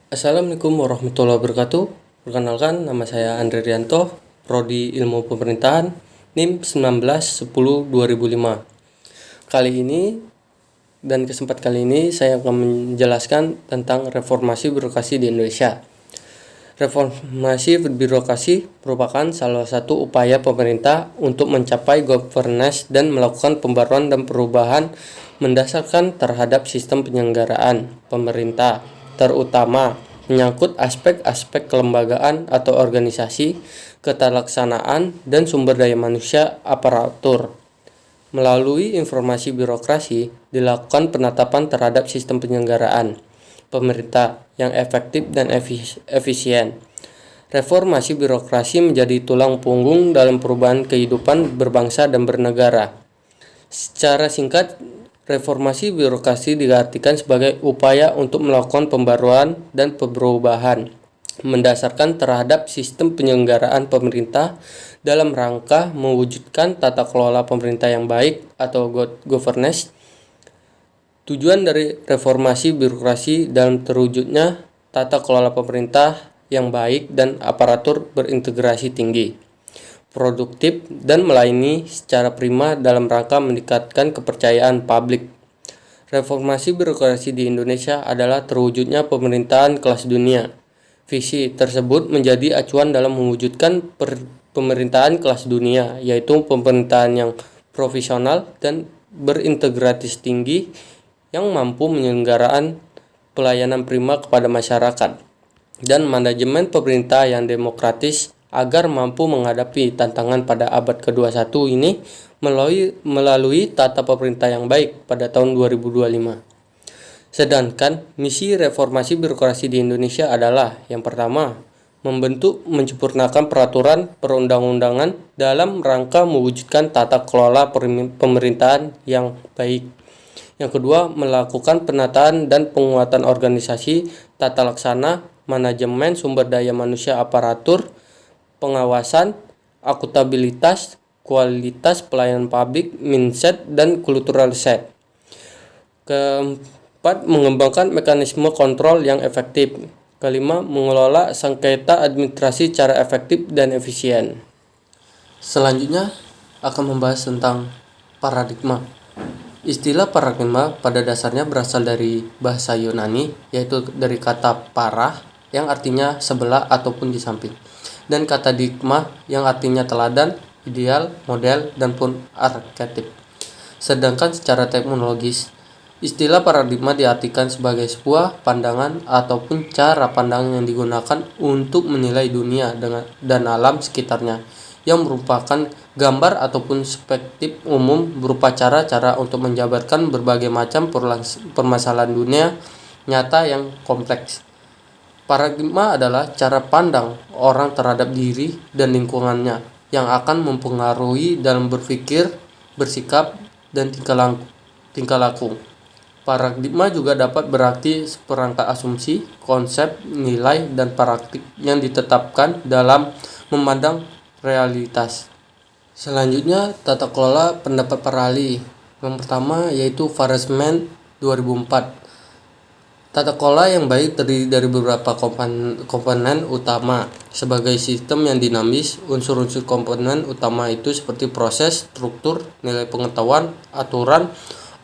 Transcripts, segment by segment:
Assalamualaikum warahmatullahi wabarakatuh. Perkenalkan, nama saya Andre Rianto, Prodi Ilmu Pemerintahan, NIM 1910-2005. Kali ini kali ini saya akan menjelaskan tentang reformasi birokrasi di Indonesia. Reformasi birokrasi merupakan salah satu upaya pemerintah untuk mencapai governance dan melakukan pembaruan dan perubahan mendasarkan terhadap sistem penyelenggaraan pemerintah, terutama menyangkut aspek-aspek kelembagaan atau organisasi, keterlaksanaan, dan sumber daya manusia aparatur. Melalui informasi birokrasi, dilakukan penetapan terhadap sistem penyelenggaraan pemerintah yang efektif dan efisien. Reformasi birokrasi menjadi tulang punggung dalam perubahan kehidupan berbangsa dan bernegara. Secara singkat, reformasi birokrasi diartikan sebagai upaya untuk melakukan pembaruan dan perubahan mendasarkan terhadap sistem penyelenggaraan pemerintah dalam rangka mewujudkan tata kelola pemerintah yang baik atau good governance. Tujuan dari reformasi birokrasi dalam terwujudnya tata kelola pemerintah yang baik dan aparatur berintegrasi tinggi, produktif, dan melayani secara prima dalam rangka meningkatkan kepercayaan publik. Reformasi birokrasi di Indonesia adalah terwujudnya pemerintahan kelas dunia. Visi tersebut menjadi acuan dalam mewujudkan pemerintahan kelas dunia, yaitu pemerintahan yang profesional dan berintegritas tinggi yang mampu menyelenggarakan pelayanan prima kepada masyarakat, dan manajemen pemerintah yang demokratis agar mampu menghadapi tantangan pada abad ke-21 ini melalui tata pemerintah yang baik pada tahun 2025. Sedangkan misi reformasi birokrasi di Indonesia adalah yang pertama, membentuk menyempurnakan peraturan perundang-undangan dalam rangka mewujudkan tata kelola pemerintahan yang baik. Yang kedua, melakukan penataan dan penguatan organisasi, tata laksana, manajemen sumber daya manusia aparatur, pengawasan, akuntabilitas, kualitas pelayanan publik, mindset, dan kultural set. Keempat, mengembangkan mekanisme kontrol yang efektif. Kelima, mengelola sengketa administrasi secara efektif dan efisien. Selanjutnya akan membahas tentang paradigma. Istilah paradigma pada dasarnya berasal dari bahasa Yunani, yaitu dari kata para yang artinya sebelah ataupun di samping, dan kata digma yang artinya teladan, ideal, model, dan pun arketip. Sedangkan secara teknologis, istilah paradigma diartikan sebagai sebuah pandangan ataupun cara pandang yang digunakan untuk menilai dunia dan alam sekitarnya, yang merupakan gambar ataupun perspektif umum berupa cara-cara untuk menjabarkan berbagai macam permasalahan dunia nyata yang kompleks. Paradigma adalah cara pandang orang terhadap diri dan lingkungannya yang akan mempengaruhi dalam berpikir, bersikap, dan tingkah laku. Paradigma juga dapat berarti seperangkat asumsi, konsep, nilai, dan praktik yang ditetapkan dalam memandang realitas. Selanjutnya, tata kelola pendapat para ahli. Yang pertama yaitu Farasman 2004. Tata kelola yang baik terdiri dari beberapa komponen utama. Sebagai sistem yang dinamis, unsur-unsur komponen utama itu seperti proses, struktur, nilai pengetahuan, aturan,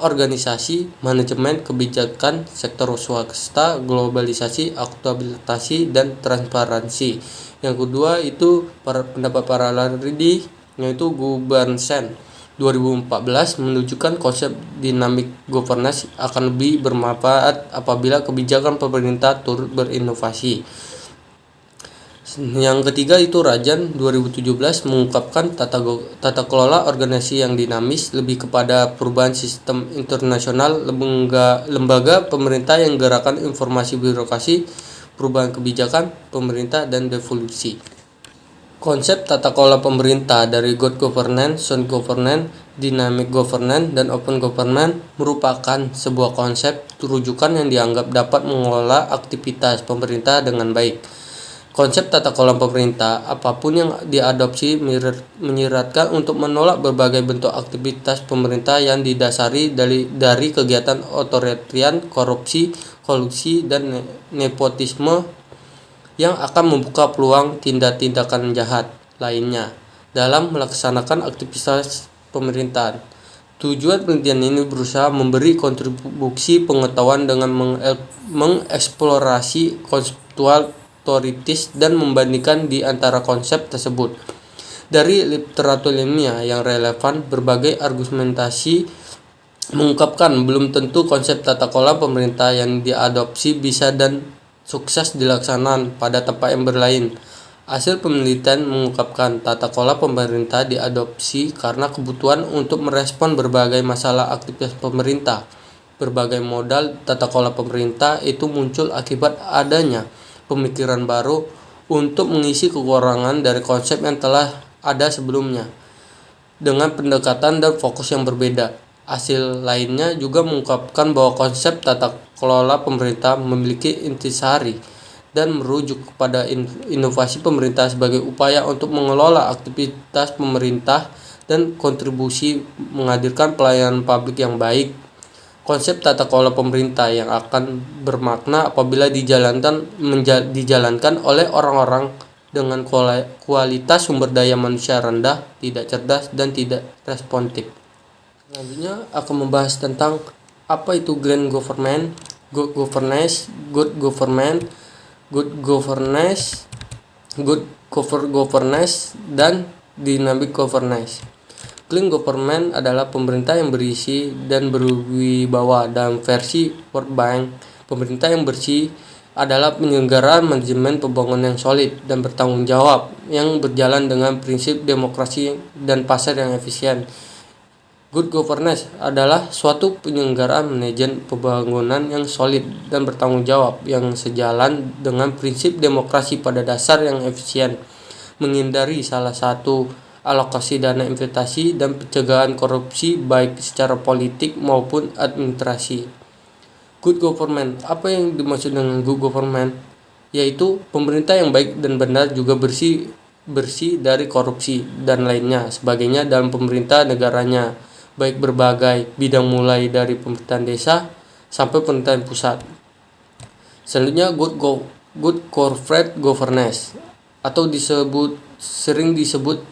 organisasi, manajemen, kebijakan, sektor swasta, globalisasi, akuntabilitas, dan transparansi. Yang kedua itu pendapat para ahli, yaitu Gubersen 2014 menunjukkan konsep dynamic governance akan lebih bermanfaat apabila kebijakan pemerintah turut berinovasi. Yang ketiga itu Rajan 2017 mengungkapkan tata kelola organisasi yang dinamis lebih kepada perubahan sistem internasional lembaga pemerintah yang gerakan informasi birokrasi, perubahan kebijakan pemerintah, dan devolusi. Konsep tata kelola pemerintah dari good governance, sound governance, dynamic governance, dan open governance merupakan sebuah konsep rujukan yang dianggap dapat mengelola aktivitas pemerintah dengan baik. Konsep tata kelola pemerintah, apapun yang diadopsi menyiratkan untuk menolak berbagai bentuk aktivitas pemerintah yang didasari dari kegiatan otoritarian, korupsi, kolusi, dan nepotisme yang akan membuka peluang tindakan jahat lainnya dalam melaksanakan aktivitas pemerintahan. Tujuan penelitian ini berusaha memberi kontribusi pengetahuan dengan mengeksplorasi konseptual teoritis dan membandingkan di antara konsep tersebut. Dari literatur ilmiah yang relevan, berbagai argumentasi mengungkapkan belum tentu konsep tata kelola pemerintah yang diadopsi bisa dan sukses dilaksanakan pada tempat yang berlain. Hasil penelitian mengungkapkan tata kelola pemerintah diadopsi karena kebutuhan untuk merespon berbagai masalah aktivitas pemerintah. Berbagai modal tata kelola pemerintah itu muncul akibat adanya pemikiran baru untuk mengisi kekurangan dari konsep yang telah ada sebelumnya dengan pendekatan dan fokus yang berbeda. Hasil lainnya juga mengungkapkan bahwa konsep tata kelola pemerintah memiliki intisari dan merujuk kepada inovasi pemerintah sebagai upaya untuk mengelola aktivitas pemerintah dan kontribusi menghadirkan pelayanan publik yang baik. Konsep tata kelola pemerintah yang akan bermakna apabila dijalankan oleh orang-orang dengan kualitas sumber daya manusia rendah, tidak cerdas, dan tidak responsif. Selanjutnya akan membahas tentang apa itu grand government, good governance, good government, good governance, good governance, dan dynamic governance. Clean government adalah pemerintah yang berisi dan berwibawa. Dalam versi World Bank, pemerintah yang bersih adalah penyelenggaraan manajemen pembangunan yang solid dan bertanggung jawab yang berjalan dengan prinsip demokrasi dan pasar yang efisien. Good governance adalah suatu penyelenggaraan manajemen pembangunan yang solid dan bertanggung jawab yang sejalan dengan prinsip demokrasi pada dasar yang efisien, menghindari salah satu alokasi dana investasi dan pencegahan korupsi baik secara politik maupun administrasi. Good government. Apa yang dimaksud dengan good government? Yaitu pemerintah yang baik dan benar juga bersih dari korupsi dan lainnya sebagainya dalam pemerintah negaranya, baik berbagai bidang mulai dari pemerintahan desa sampai pemerintahan pusat. Selanjutnya good corporate governance atau sering disebut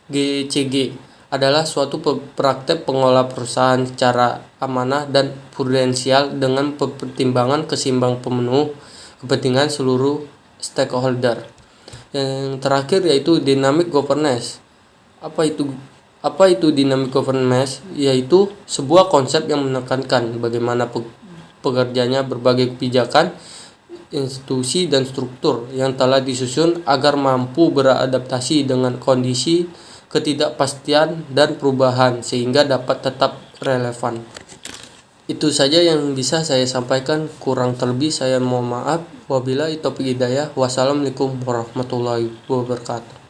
GCG adalah suatu praktek pengelola perusahaan secara amanah dan prudensial dengan pertimbangan keseimbangan pemenuh kepentingan seluruh stakeholder. Yang terakhir yaitu dynamic governance. Apa itu dynamic governance? Yaitu sebuah konsep yang menekankan bagaimana pekerjanya berbagai kebijakan, institusi dan struktur yang telah disusun agar mampu beradaptasi dengan kondisi ketidakpastian dan perubahan sehingga dapat tetap relevan. Itu saja yang bisa saya sampaikan, kurang terlebih saya mohon maaf. Wabillahi taufiq hidayah. Wassalamualaikum warahmatullahi wabarakatuh.